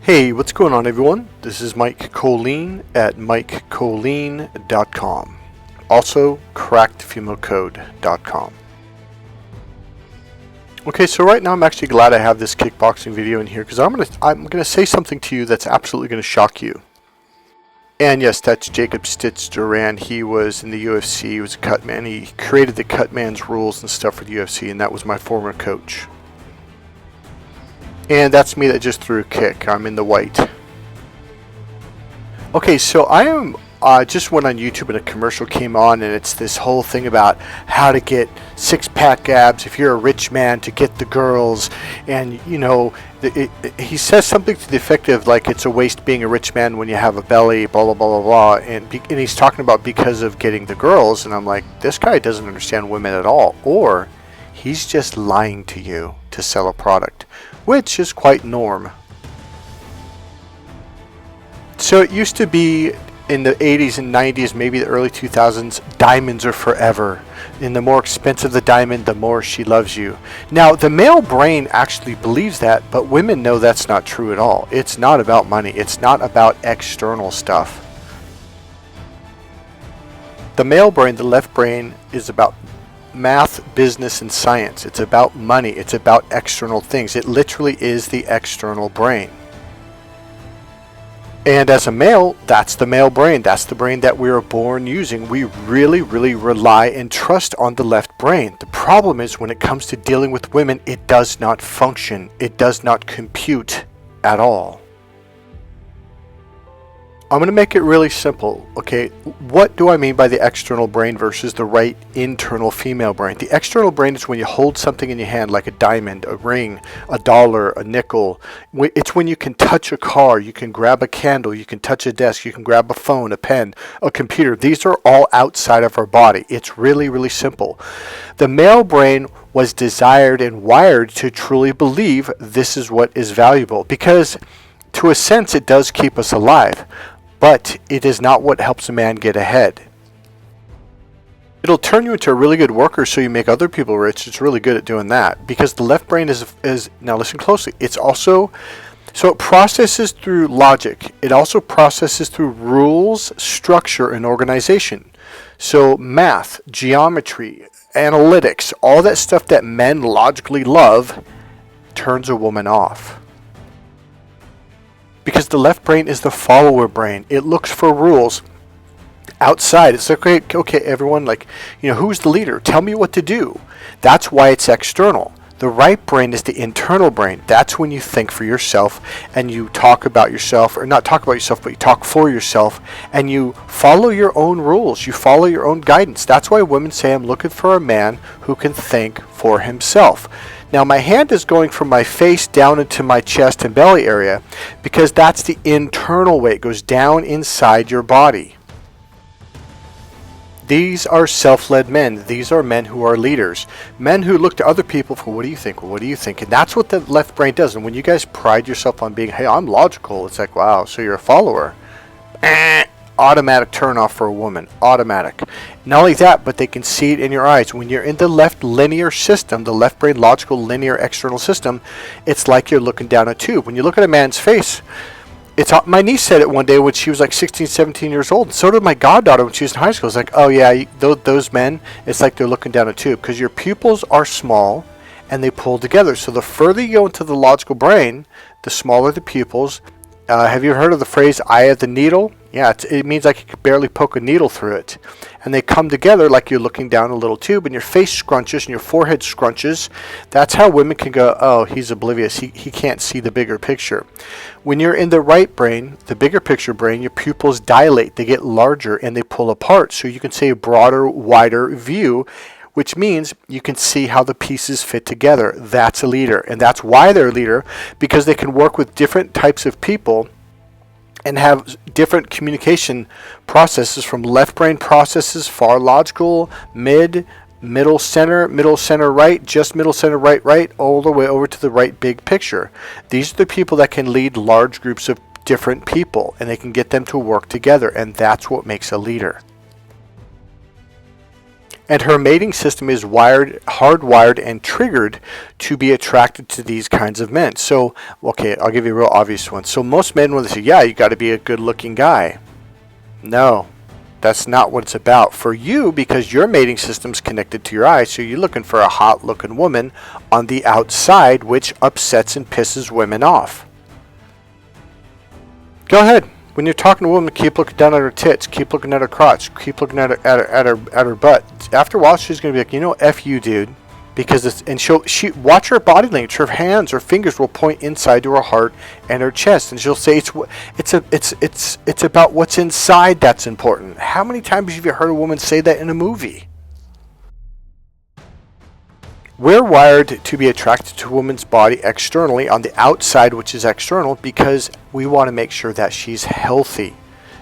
Hey, what's going on everyone? This is Mike Kollin at MikeKollin.com. Also, crackedfemalecode.com. Okay, so right now I'm actually glad I have this kickboxing video in here because I'm gonna say something to you that's absolutely gonna shock you. And yes, that's Jacob Stitz Duran. He was in the UFC. He was a cut man. He created the cut man's rules and stuff for the UFC, and that was my former coach. And that's me that just threw a kick. I'm in the white. Okay, so I just went on YouTube and a commercial came on, and it's this whole thing about how to get six-pack abs if you're a rich man to get the girls. And, you know, he says something to the effect of, like, it's a waste being a rich man when you have a belly, blah, blah, blah, blah, blah. And he's talking about because of getting the girls. And I'm like, this guy doesn't understand women at all. Or he's just lying to you to sell a product, which is quite norm. So it used to be in the 80s and 90s, maybe the early 2000s, diamonds are forever. And the more expensive the diamond, the more she loves you. Now, the male brain actually believes that, but women know that's not true at all. It's not about money. It's not about external stuff. The male brain, the left brain, is about math, business, and science. It's about money. It's about external things. It literally is the external brain. And as a male, that's the male brain. That's the brain that we were born using. We really, really rely and trust on the left brain. The problem is when it comes to dealing with women, it does not function. It does not compute at all. I'm going to make it really simple, okay? What do I mean by the external brain versus the right internal female brain? The external brain is when you hold something in your hand, like a diamond, a ring, a dollar, a nickel. It's when you can touch a car, you can grab a candle, you can touch a desk, you can grab a phone, a pen, a computer. These are all outside of our body. It's really, really simple. The male brain was desired and wired to truly believe this is what is valuable because, to a sense, it does keep us alive. But it is not what helps a man get ahead. It'll turn you into a really good worker so you make other people rich. It's really good at doing that because the left brain is now listen closely. It's also, so it processes through logic. It also processes through rules, structure, and organization. So math, geometry, analytics, all that stuff that men logically love turns a woman off. Because the left brain is the follower brain. It looks for rules outside. It's like, okay, everyone, like, you know, who's the leader? Tell me what to do. That's why it's external. The right brain is the internal brain. That's when you think for yourself and you talk about yourself, or not talk about yourself, but you talk for yourself and you follow your own rules. You follow your own guidance. That's why women say, I'm looking for a man who can think for himself. Now my hand is going from my face down into my chest and belly area because that's the internal way. It goes down inside your body. These are self-led men. These are men who are leaders. Men who look to other people for, what do you think? Well, what do you think? And that's what the left brain does. And when you guys pride yourself on being, hey, I'm logical, it's like, wow, so you're a follower. Automatic turn off for a woman. Automatic. Not only that, but they can see it in your eyes. When you're in the left linear system, the left brain logical linear external system, it's like you're looking down a tube. When you look at a man's face, my niece said it one day when she was like 16, 17 years old. And so did my goddaughter when she was in high school. It's like, oh yeah, those men, it's like they're looking down a tube because your pupils are small and they pull together. So the further you go into the logical brain, the smaller the pupils. Have you heard of the phrase eye of the needle? Yeah, it means like you could barely poke a needle through it. And they come together like you're looking down a little tube and your face scrunches and your forehead scrunches. That's how women can go, oh, he's oblivious. He can't see the bigger picture. When you're in the right brain, the bigger picture brain, your pupils dilate. They get larger and they pull apart. So you can see a broader, wider view, which means you can see how the pieces fit together. That's a leader. And that's why they're a leader, because they can work with different types of people and have different communication processes, from left brain processes, far logical, middle center, right, just middle center, right, all the way over to the right big picture. These are the people that can lead large groups of different people, and they can get them to work together, and that's what makes a leader. And her mating system is hardwired and triggered to be attracted to these kinds of men. So, okay, I'll give you a real obvious one. So most men, when they say, yeah, you got to be a good looking guy. No, that's not what it's about. For you, because your mating system's connected to your eyes, so you're looking for a hot looking woman on the outside, which upsets and pisses women off. Go ahead. When you're talking to a woman, keep looking down at her tits, keep looking at her crotch, keep looking at her butt. After a while, she's gonna be like, you know, F you, dude, because it's, and she watch her body language. Her hands, her fingers will point inside to her heart and her chest, and she'll say it's about what's inside that's important. How many times have you heard a woman say that in a movie? We're wired to be attracted to a woman's body externally on the outside, which is external, because we want to make sure that she's healthy.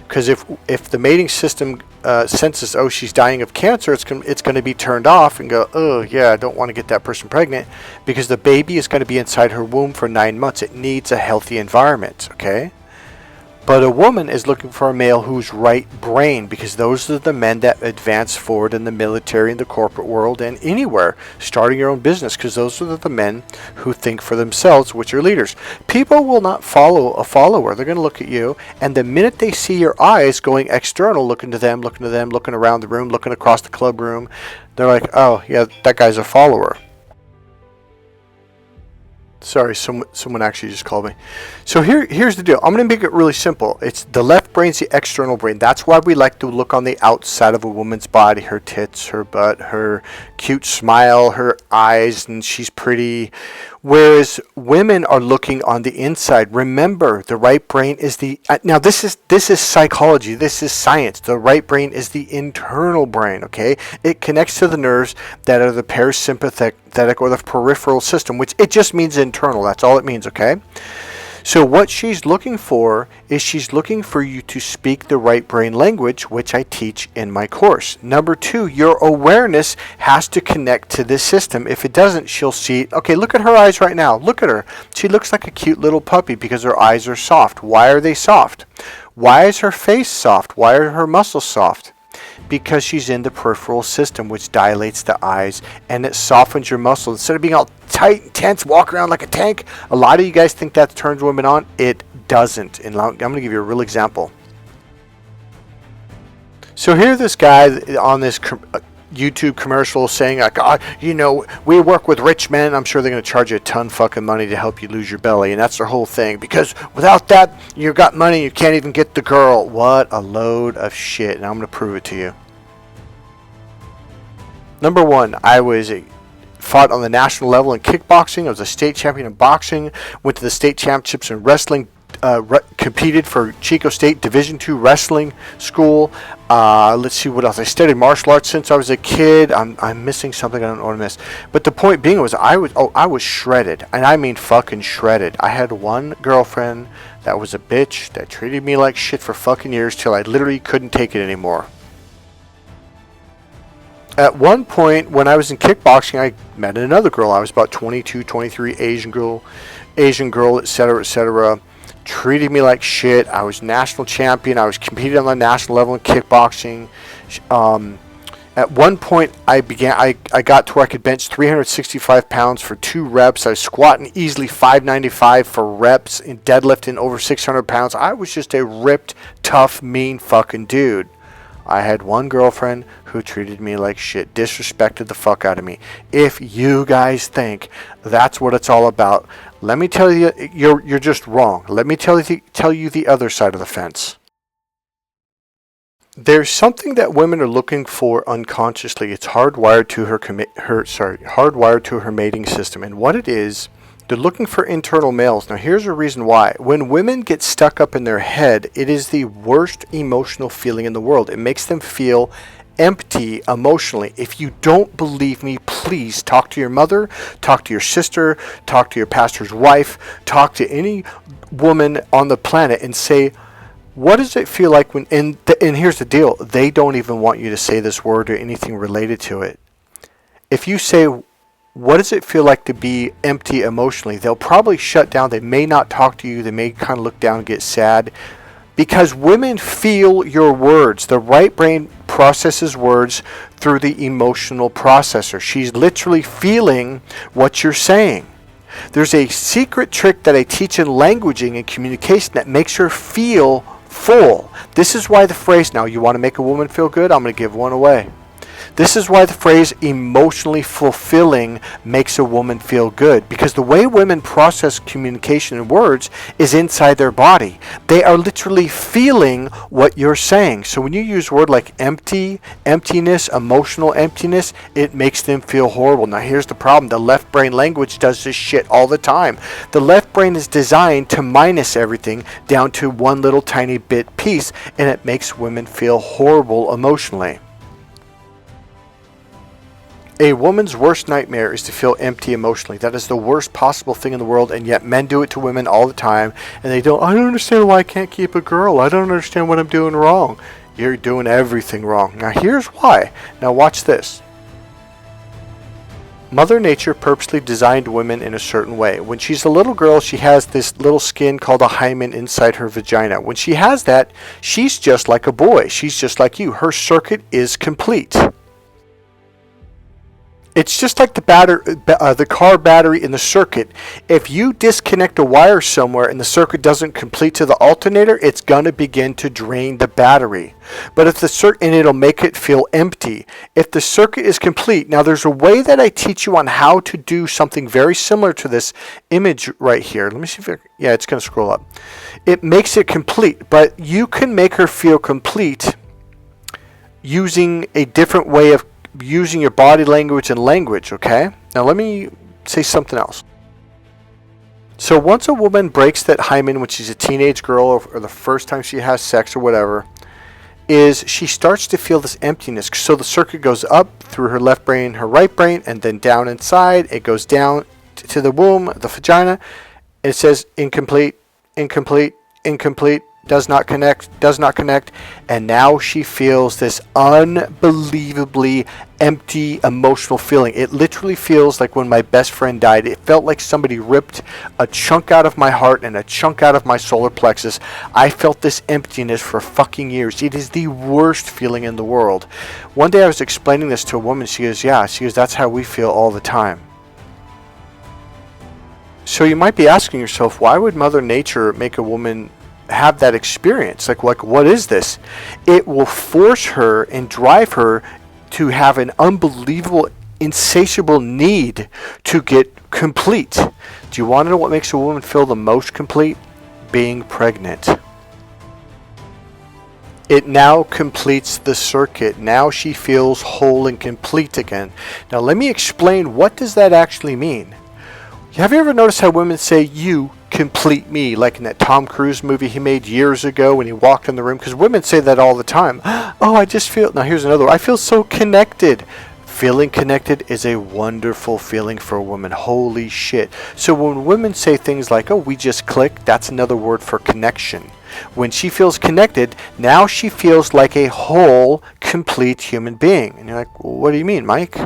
Because if the mating system senses, oh, she's dying of cancer, it's going to be turned off and go, oh, yeah, I don't want to get that person pregnant, because the baby is going to be inside her womb for 9 months. It needs a healthy environment, okay? But a woman is looking for a male who's right brain, because those are the men that advance forward in the military, in the corporate world, and anywhere, starting your own business, because those are the men who think for themselves, which are leaders. People will not follow a follower. They're going to look at you, and the minute they see your eyes going external, looking to them, looking around the room, looking across the club room, they're like, oh, yeah, that guy's a follower. Sorry, someone actually just called me. So here's the deal. I'm going to make it really simple. It's the left brain's the external brain. That's why we like to look on the outside of a woman's body, her tits, her butt, her cute smile, her eyes, and she's pretty. Whereas women are looking on the inside. Remember, the right brain is the now this is psychology. This is science. The right brain is the internal brain, okay? It connects to the nerves that are the parasympathetic or the peripheral system, which it just means internal. That's all it means, okay? So what she's looking for is she's looking for you to speak the right brain language, which I teach in my course. Number 2, your awareness has to connect to this system. If it doesn't, she'll see, okay, look at her eyes right now. Look at her. She looks like a cute little puppy because her eyes are soft. Why are they soft? Why is her face soft? Why are her muscles soft? Because she's in the peripheral system, which dilates the eyes and it softens your muscles. Instead of being all tight and tense, walk around like a tank, a lot of you guys think that turns women on. It doesn't. And I'm going to give you a real example. So here's this guy on this YouTube commercial saying, like, oh, you know, we work with rich men. I'm sure they're going to charge you a ton fucking money to help you lose your belly. And that's their whole thing. Because without that, you got money, you can't even get the girl. What a load of shit. And I'm going to prove it to you. Number 1, I fought on the national level in kickboxing. I was a state champion in boxing. Went to the state championships in wrestling. Competed for Chico State Division II wrestling school. Let's see what else. I studied martial arts since I was a kid. I'm missing something. I don't know what I missed. But the point being was I was shredded, and I mean fucking shredded. I had one girlfriend that was a bitch that treated me like shit for fucking years till I literally couldn't take it anymore. At one point when I was in kickboxing, I met another girl. I was about 22, 23, Asian girl, etc. Treated me like shit. I was national champion. I was competing on the national level in kickboxing. At one point, I got to where I could bench 365 pounds for 2 reps. I was squatting easily 595 for reps and deadlifting over 600 pounds. I was just a ripped, tough, mean fucking dude. I had one girlfriend who treated me like shit, disrespected the fuck out of me. If you guys think that's what it's all about, let me tell you, you're just wrong. Let me tell you the other side of the fence. There's something that women are looking for unconsciously. It's hardwired to her mating system, and what it is, they're looking for internal males. Now here's a reason why. When women get stuck up in their head, it is the worst emotional feeling in the world. It makes them feel empty emotionally. If you don't believe me, please talk to your mother, talk to your sister, talk to your pastor's wife, talk to any woman on the planet and say, what does it feel like when, and here's the deal, they don't even want you to say this word or anything related to it. If you say, what does it feel like to be empty emotionally? They'll probably shut down. They may not talk to you. They may kind of look down and get sad. Because women feel your words. The right brain processes words through the emotional processor. She's literally feeling what you're saying. There's a secret trick that I teach in languaging and communication that makes her feel full. This is why the phrase, now you want to make a woman feel good? I'm going to give one away. This is why the phrase emotionally fulfilling makes a woman feel good. Because the way women process communication and words is inside their body. They are literally feeling what you're saying. So when you use a word like empty, emptiness, emotional emptiness, it makes them feel horrible. Now here's the problem. The left brain language does this shit all the time. The left brain is designed to minus everything down to one little tiny bit piece, and it makes women feel horrible emotionally. A woman's worst nightmare is to feel empty emotionally. That is the worst possible thing in the world, and yet men do it to women all the time, and I don't understand why I can't keep a girl. I don't understand what I'm doing wrong. You're doing everything wrong. Now here's why. Now watch this. Mother Nature purposely designed women in a certain way. When she's a little girl, she has this little skin called a hymen inside her vagina. When she has that, she's just like a boy. She's just like you. Her circuit is complete. It's just like the car battery in the circuit. If you disconnect a wire somewhere and the circuit doesn't complete to the alternator, it's going to begin to drain the battery. But if the circuit, and it'll make it feel empty. If the circuit is complete, now there's a way that I teach you on how to do something very similar to this image right here. Let me see if yeah, it's going to scroll up. It makes it complete, but you can make her feel complete using a different way of using your body language and language, okay? Now let me say something else. So once a woman breaks that hymen when she's a teenage girl or the first time she has sex or whatever, is she starts to feel this emptiness. So the circuit goes up through her left brain, her right brain, and then down inside. It goes down to the womb, the vagina. It says incomplete, incomplete, incomplete. Does not connect, and now she feels this unbelievably empty emotional feeling. It literally feels like when my best friend died. It felt like somebody ripped a chunk out of my heart and a chunk out of my solar plexus. I felt this emptiness for fucking years. It is the worst feeling in the world. One day I was explaining this to a woman. She goes, that's how we feel all the time. So you might be asking yourself, why would Mother Nature make a woman have that experience? Like what is this? It will force her and drive her to have an unbelievable, insatiable need to get complete. Do you want to know what makes a woman feel the most complete? Being pregnant. It now completes the circuit. Now she feels whole and complete again. Now let me explain, what does that actually mean? Have you ever noticed how women say, you complete me, like in that Tom Cruise movie he made years ago when he walked in the room? Because women say that all the time. Oh, I just feel, now here's another one. I feel so connected. Feeling connected is a wonderful feeling for a woman. Holy shit. So when women say things like, oh, we just click, that's another word for connection. When she feels connected, now she feels like a whole, complete human being. And you're like, well, what do you mean, Mike?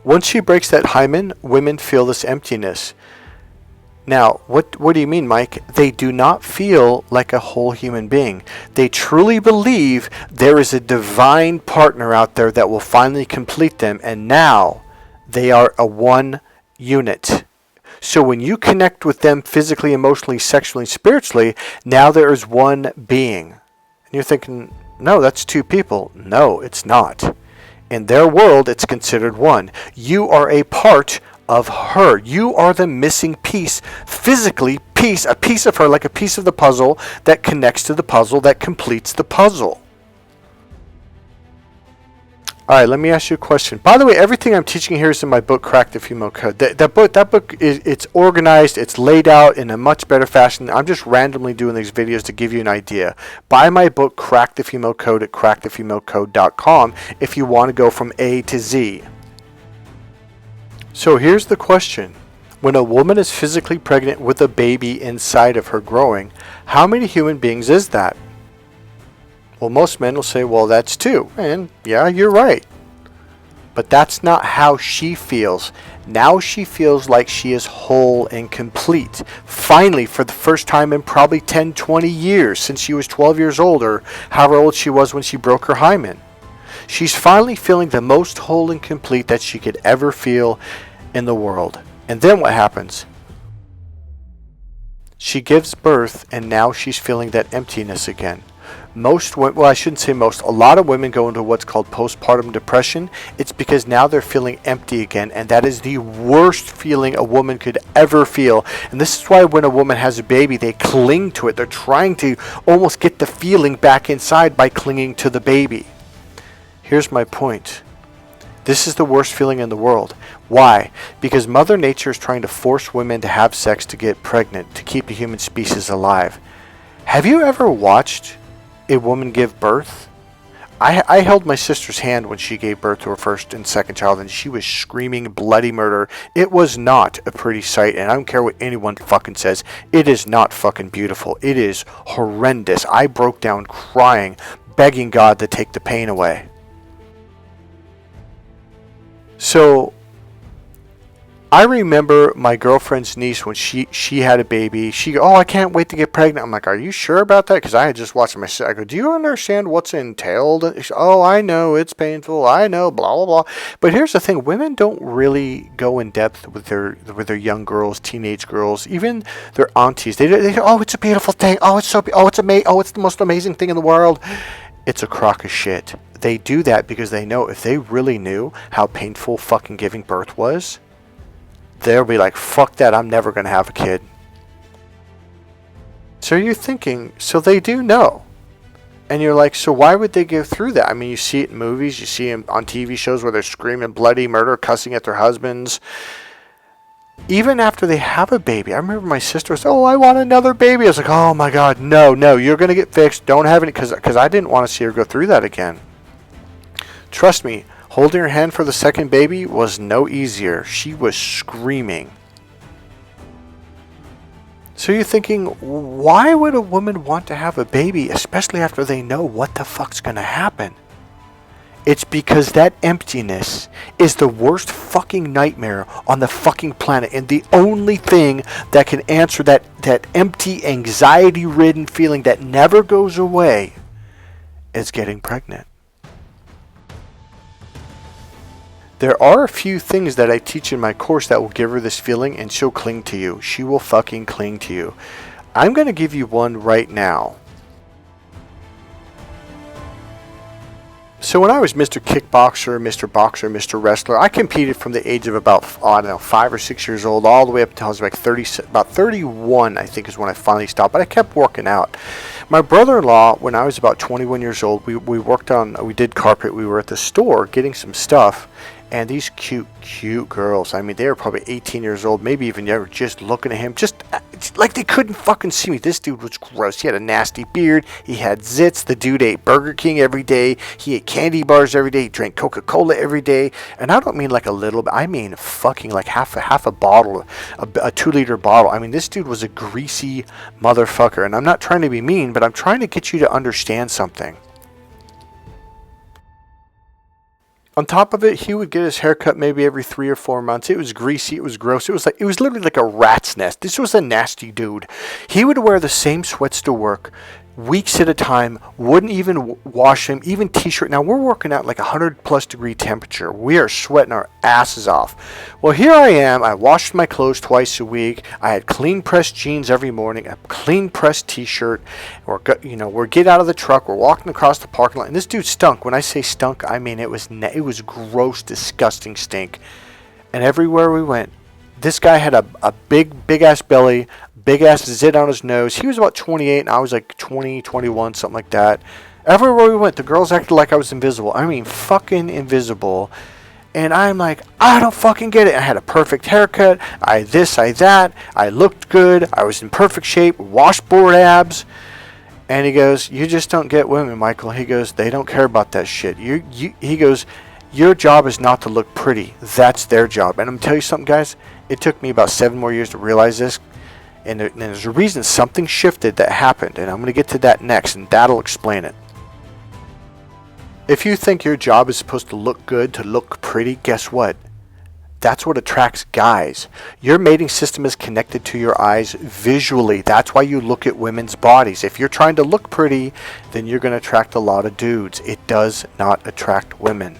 Once she breaks that hymen, women feel this emptiness. Now, what do you mean, Mike? They do not feel like a whole human being. They truly believe there is a divine partner out there that will finally complete them, and now they are a one unit. So when you connect with them physically, emotionally, sexually, spiritually, now there is one being. And you're thinking, no, that's two people. No, it's not. In their world, it's considered one. You are a part of her. You are the missing piece, physically a piece of her, like a piece of the puzzle that connects to the puzzle, that completes the puzzle. All right, let me ask you a question. By the way, everything I'm teaching here is in my book, Crack the Female Code. That book it's organized, it's laid out in a much better fashion. I'm just randomly doing these videos to give you an idea. Buy my book, Crack the Female Code, at crackthefemalecode.com if you want to go from A to Z. So here's the question. When a woman is physically pregnant with a baby inside of her growing, how many human beings is that? Well, most men will say, well, that's two. And yeah, you're right. But that's not how she feels. Now she feels like she is whole and complete. Finally, for the first time in probably 10, 20 years, since she was 12 years old or however old she was when she broke her hymen. She's finally feeling the most whole and complete that she could ever feel in the world. And then what happens? She gives birth, and now she's feeling that emptiness again. I shouldn't say most, a lot of women go into what's called postpartum depression. It's because now they're feeling empty again, and that is the worst feeling a woman could ever feel. And this is why when a woman has a baby, they cling to it. They're trying to almost get the feeling back inside by clinging to the baby. Here's my point. This is the worst feeling in the world. Why? Because Mother Nature is trying to force women to have sex to get pregnant, to keep the human species alive. Have you ever watched a woman give birth? I held my sister's hand when she gave birth to her first and second child, and she was screaming bloody murder. It was not a pretty sight, and I don't care what anyone fucking says. It is not fucking beautiful. It is horrendous. I broke down crying, begging God to take the pain away. So I remember my girlfriend's niece when she had a baby. I can't wait to get pregnant. I'm like, are you sure about that? Because I had just watched my sister. I go, do you understand what's entailed? I know it's painful. I know, blah blah blah. But here's the thing: women don't really go in depth with their young girls, teenage girls, even their aunties. They it's a beautiful thing. It's amazing. It's the most amazing thing in the world. It's a crock of shit. They do that because they know if they really knew how painful fucking giving birth was, they'll be like, fuck that, I'm never going to have a kid. So you're thinking, so they do know. And you're like, so why would they go through that? I mean, you see it in movies, you see them on TV shows where they're screaming bloody murder, cussing at their husbands. Even after they have a baby. I remember my sister was, I want another baby. I was like, oh my God, no, you're going to get fixed. Don't have any, because I didn't want to see her go through that again. Trust me, holding her hand for the second baby was no easier. She was screaming. So you're thinking, why would a woman want to have a baby, especially after they know what the fuck's going to happen? It's because that emptiness is the worst fucking nightmare on the fucking planet. And the only thing that can answer that empty, anxiety-ridden feeling that never goes away is getting pregnant. There are a few things that I teach in my course that will give her this feeling, and she'll cling to you. She will fucking cling to you. I'm going to give you one right now. So when I was Mr. Kickboxer, Mr. Boxer, Mr. Wrestler, I competed from the age of about, 5 or 6 years old, all the way up until I was like about 31, I think is when I finally stopped. But I kept working out. My brother-in-law, when I was about 21 years old, we did carpet. We were at the store getting some stuff. And these cute girls, I mean, they were probably 18 years old, maybe even younger, just looking at him, just like they couldn't fucking see me. This dude was gross. He had a nasty beard. He had zits. The dude ate Burger King every day. He ate candy bars every day. He drank Coca-Cola every day. And I don't mean like a little bit. I mean fucking like half a bottle, a 2-liter bottle. I mean, this dude was a greasy motherfucker. And I'm not trying to be mean, but I'm trying to get you to understand something. On top of it, he would get his hair cut maybe every 3 or 4 months. It was greasy. It was gross. It was literally like a rat's nest. This was a nasty dude. He would wear the same sweats to work, weeks at a time, wouldn't even wash them, even t-shirt. Now we're working out like 100+ degree temperature. We are sweating our asses off. Well, here I am. I washed my clothes twice a week. I had clean pressed jeans every morning, a clean pressed t-shirt. We're get out of the truck. We're walking across the parking lot, and this dude stunk. When I say stunk, I mean it was gross, disgusting stink. And everywhere we went, this guy had a big ass belly, big ass zit on his nose. He was about 28 and I was like 20, 21, something like that. Everywhere we went, the girls acted like I was invisible. I mean, fucking invisible. And I'm like, I don't fucking get it. I had a perfect haircut. I that. I looked good. I was in perfect shape. Washboard abs. And he goes, you just don't get women, Michael. He goes, they don't care about that shit. He goes, your job is not to look pretty. That's their job. And I'm telling you something, guys. It took me about 7 more years to realize this. And there's a reason something shifted that happened. And I'm going to get to that next, and that'll explain it. If you think your job is supposed to look good, to look pretty, guess what? That's what attracts guys. Your mating system is connected to your eyes visually. That's why you look at women's bodies. If you're trying to look pretty, then you're going to attract a lot of dudes. It does not attract women.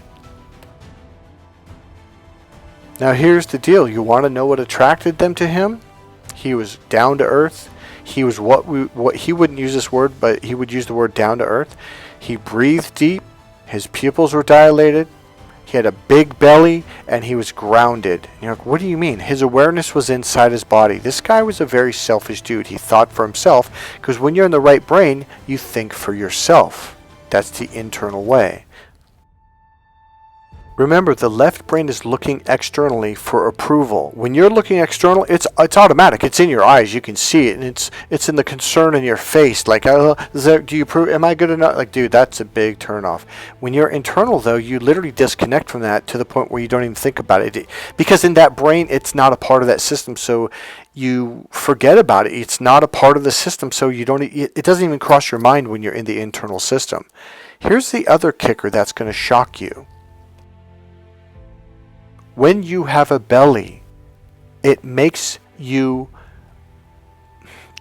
Now here's the deal. You want to know what attracted them to him? He was down to earth. He was what he wouldn't use this word, but he would use the word down to earth. He breathed deep. His pupils were dilated. He had a big belly, and he was grounded. You're like, what do you mean? His awareness was inside his body. This guy was a very selfish dude. He thought for himself, because when you're in the right brain, you think for yourself. That's the internal way. Remember, the left brain is looking externally for approval. When you're looking external, it's automatic. It's in your eyes. You can see it, and it's in the concern in your face. Like, do you approve? Am I good enough? Like, dude, that's a big turnoff. When you're internal, though, you literally disconnect from that to the point where you don't even think about it, because in that brain, it's not a part of that system. So you forget about it. It's not a part of the system, so you don't. It doesn't even cross your mind when you're in the internal system. Here's the other kicker that's going to shock you. When you have a belly, it makes you,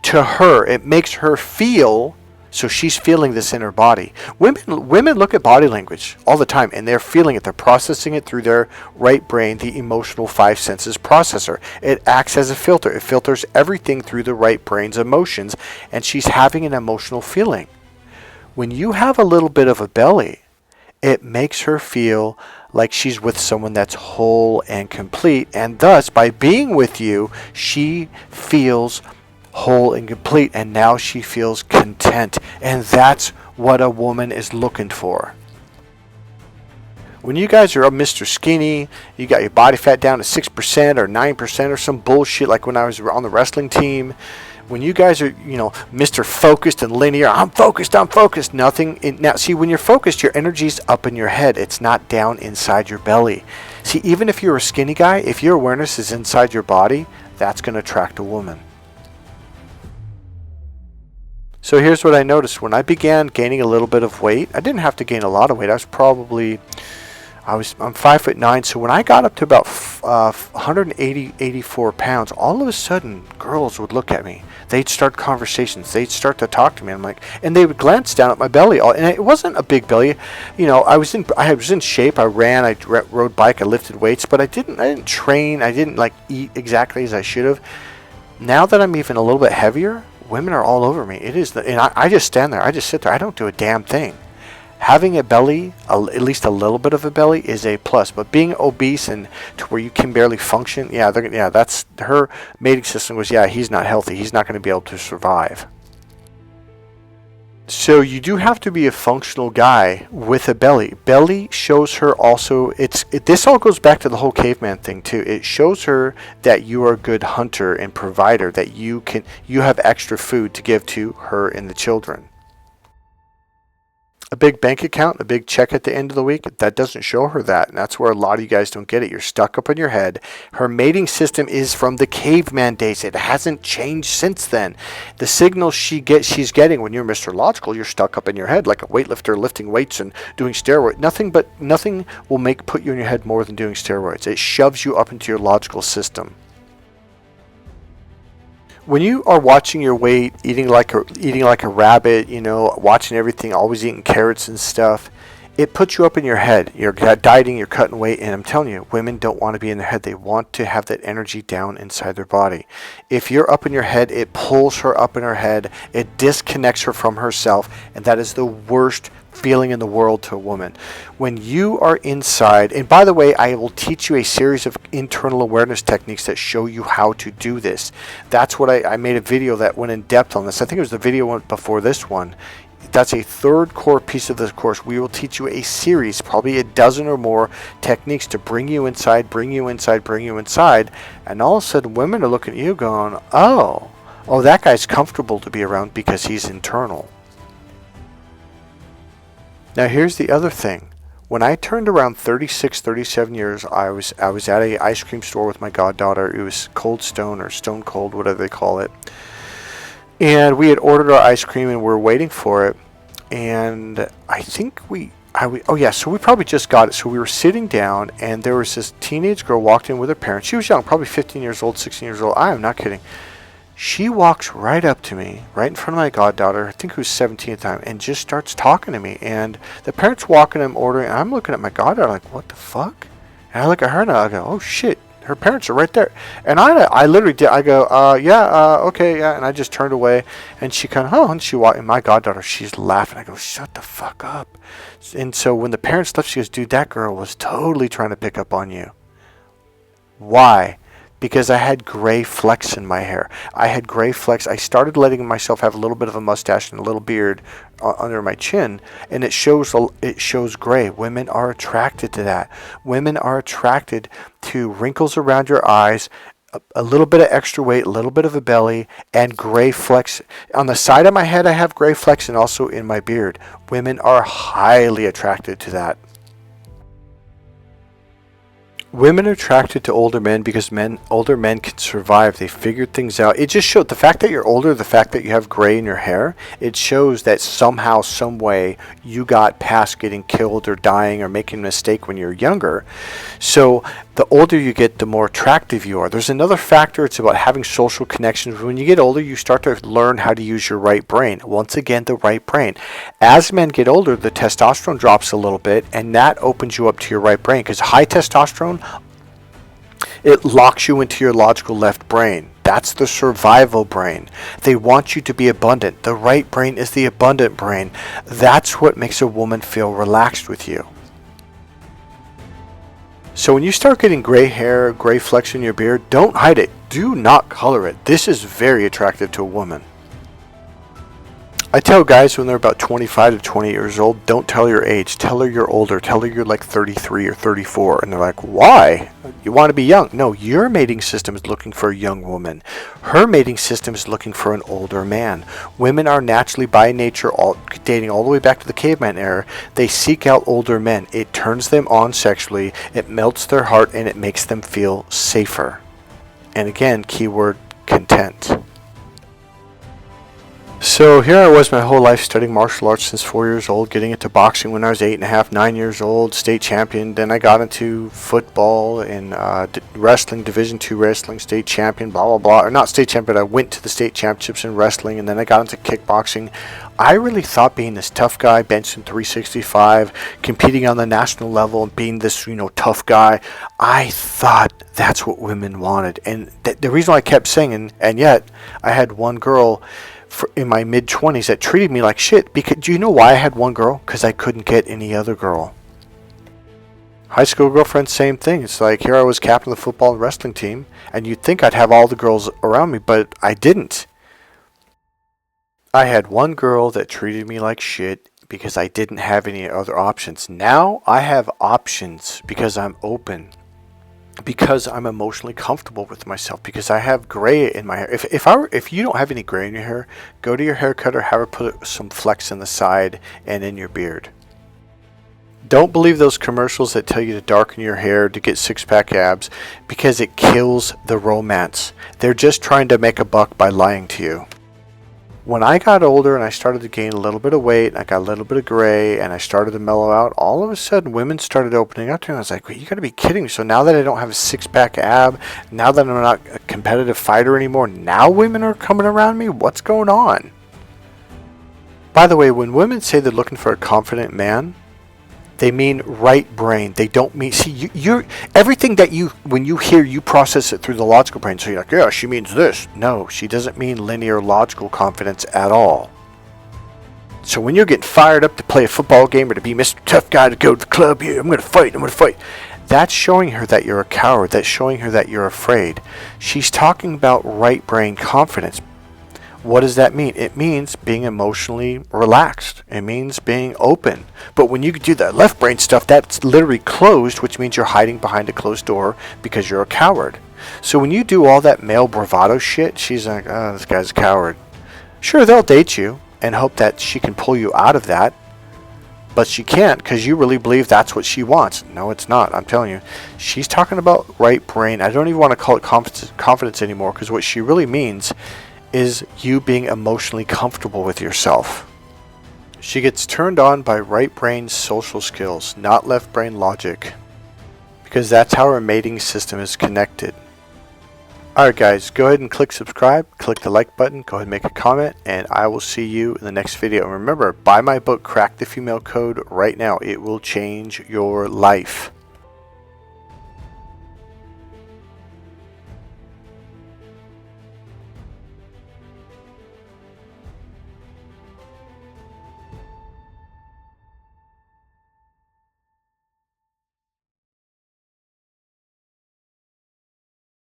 to her, it makes her feel, so she's feeling this in her body. Women look at body language all the time, and they're feeling it. They're processing it through their right brain, the emotional five senses processor. It acts as a filter. It filters everything through the right brain's emotions, and she's having an emotional feeling. When you have a little bit of a belly, it makes her feel like she's with someone that's whole and complete, and thus by being with you, she feels whole and complete, and now she feels content, and that's what a woman is looking for. When you guys are Mr. Skinny, you got your body fat down to 6% or 9% or some bullshit like when I was on the wrestling team. When you guys are, Mr. Focused and linear, I'm focused, nothing. Now, see, when you're focused, your energy's up in your head. It's not down inside your belly. See, even if you're a skinny guy, if your awareness is inside your body, that's going to attract a woman. So here's what I noticed. When I began gaining a little bit of weight, I didn't have to gain a lot of weight. I'm 5'9", so when I got up to about 184 pounds, all of a sudden, girls would look at me. They'd start conversations. They'd start to talk to me. I'm like, and they would glance down at my belly. And it wasn't a big belly. I was in shape. I ran. I rode bike. I lifted weights. But I didn't train. I didn't eat exactly as I should have. Now that I'm even a little bit heavier, women are all over me. And I just stand there. I just sit there. I don't do a damn thing. Having a belly, at least a little bit of a belly, is a plus. But being obese and to where you can barely function, that's her mating system was, he's not healthy. He's not going to be able to survive. So you do have to be a functional guy with a belly. Belly shows her also, this all goes back to the whole caveman thing too. It shows her that you are a good hunter and provider, that you have extra food to give to her and the children. A big bank account, a big check at the end of the week, that doesn't show her that. And that's where a lot of you guys don't get it. You're stuck up in your head. Her mating system is from the caveman days. It hasn't changed since then. The signals she's getting when you're Mr. Logical, you're stuck up in your head like a weightlifter lifting weights and doing steroids. Nothing will put you in your head more than doing steroids. It shoves you up into your logical system. When you are watching your weight, eating like a rabbit, watching everything, always eating carrots and stuff, it puts you up in your head. You're dieting, you're cutting weight, and I'm telling you, women don't want to be in their head. They want to have that energy down inside their body. If you're up in your head, it pulls her up in her head. It disconnects her from herself, and that is the worst feeling in the world to a woman. When you are inside, and by the way, I will teach you a series of internal awareness techniques that show you how to do this. That's what I made a video that went in depth on this. I think it was the video before this one. That's a third core piece of this course. We will teach you a series, probably a dozen or more techniques to bring you inside, and all of a sudden women are looking at you going, oh, that guy's comfortable to be around because he's internal. Now here's the other thing. When I turned around 36, 37 years, I was at a ice cream store with my goddaughter. It was Cold Stone or Stone Cold, whatever they call it. And we had ordered our ice cream and we were waiting for it. And I think Oh yeah, so we probably just got it. So we were sitting down, and there was this teenage girl walked in with her parents. She was young, probably 15 years old, 16 years old. I am not kidding. She walks right up to me, right in front of my goddaughter, I think who's 17 at the time, and just starts talking to me. And the parents walking and ordering, and I'm looking at my goddaughter like, what the fuck? And I look at her and I go, oh shit, her parents are right there. And I literally did. I go, okay, yeah. And I just turned away, and she kind of, oh, and she walked. And my goddaughter, she's laughing. I go, shut the fuck up. And so when the parents left, she goes, dude, that girl was totally trying to pick up on you. Why? Because I had gray flecks in my hair. I had gray flecks. I started letting myself have a little bit of a mustache and a little beard under my chin, and it shows gray. Women are attracted to that. Women are attracted to wrinkles around your eyes, a little bit of extra weight, a little bit of a belly, and gray flecks. On the side of my head, I have gray flecks, and also in my beard. Women are highly attracted to that. Women are attracted to older men because older men can survive. They figured things out. It just showed the fact that you're older, the fact that you have gray in your hair, it shows that somehow, some way, you got past getting killed or dying or making a mistake when you're younger. So the older you get, the more attractive you are. There's another factor. It's about having social connections. When you get older, you start to learn how to use your right brain. Once again, the right brain. As men get older, the testosterone drops a little bit, and that opens you up to your right brain, because high testosterone, it locks you into your logical left brain. That's the survival brain. They want you to be abundant. The right brain is the abundant brain. That's what makes a woman feel relaxed with you. So when you start getting gray hair, gray flecks in your beard, don't hide it. Do not color it. This is very attractive to a woman. I tell guys when they're about 25 to 20 years old, don't tell your age. Tell her you're older. Tell her you're like 33 or 34. And they're like, why? You want to be young. No, your mating system is looking for a young woman. Her mating system is looking for an older man. Women are naturally, by nature, dating all the way back to the caveman era. They seek out older men. It turns them on sexually. It melts their heart, and it makes them feel safer. And again, keyword, content. So here I was my whole life studying martial arts since 4 years old, getting into boxing when I was 8.5, 9 years old, state champion. Then I got into football and wrestling, Division II wrestling, state champion, blah, blah, blah. Or not state champion, I went to the state championships in wrestling, and then I got into kickboxing. I really thought being this tough guy, benching 365, competing on the national level and being this, tough guy, I thought that's what women wanted. And the reason why I kept saying, and yet I had one girl in my mid-20s that treated me like shit. Because do you know why I had one girl? Because I couldn't get any other girl. High school girlfriend, same thing. It's like here I was captain of the football and wrestling team, and you'd think I'd have all the girls around me, but I didn't. I had one girl that treated me like shit because I didn't have any other options. Now I have options because I'm open. Because I'm emotionally comfortable with myself, because I have gray in my hair. If you don't have any gray in your hair, go to your hair cutter, have her put some flecks in the side and in your beard. Don't believe those commercials that tell you to darken your hair to get six-pack abs, because it kills the romance. They're just trying to make a buck by lying to you. When I got older and I started to gain a little bit of weight, I got a little bit of gray, and I started to mellow out, all of a sudden women started opening up to me. I was like, wait, you gotta be kidding me. So now that I don't have a six-pack ab, now that I'm not a competitive fighter anymore, now women are coming around me? What's going on? By the way, when women say they're looking for a confident man, they mean right brain. They don't mean, see, you're everything that when you hear, you process it through the logical brain. So you're like, yeah, she means this. No, she doesn't mean linear logical confidence at all. So when you're getting fired up to play a football game or to be Mr. Tough Guy to go to the club, yeah, I'm going to fight. That's showing her that you're a coward. That's showing her that you're afraid. She's talking about right brain confidence. What does that mean? It means being emotionally relaxed. It means being open. But when you do that left brain stuff, that's literally closed, which means you're hiding behind a closed door because you're a coward. So when you do all that male bravado shit, she's like, oh, this guy's a coward. Sure, they'll date you and hope that she can pull you out of that. But she can't, because you really believe that's what she wants. No, it's not. I'm telling you. She's talking about right brain. I don't even want to call it confidence anymore, because what she really means is you being emotionally comfortable with yourself. She gets turned on by right brain social skills, not left brain logic, because that's how her mating system is connected. Alright guys, go ahead and click subscribe, click the like button, go ahead and make a comment, and I will see you in the next video. And remember, buy my book, Crack the Female Code, right now. It will change your life.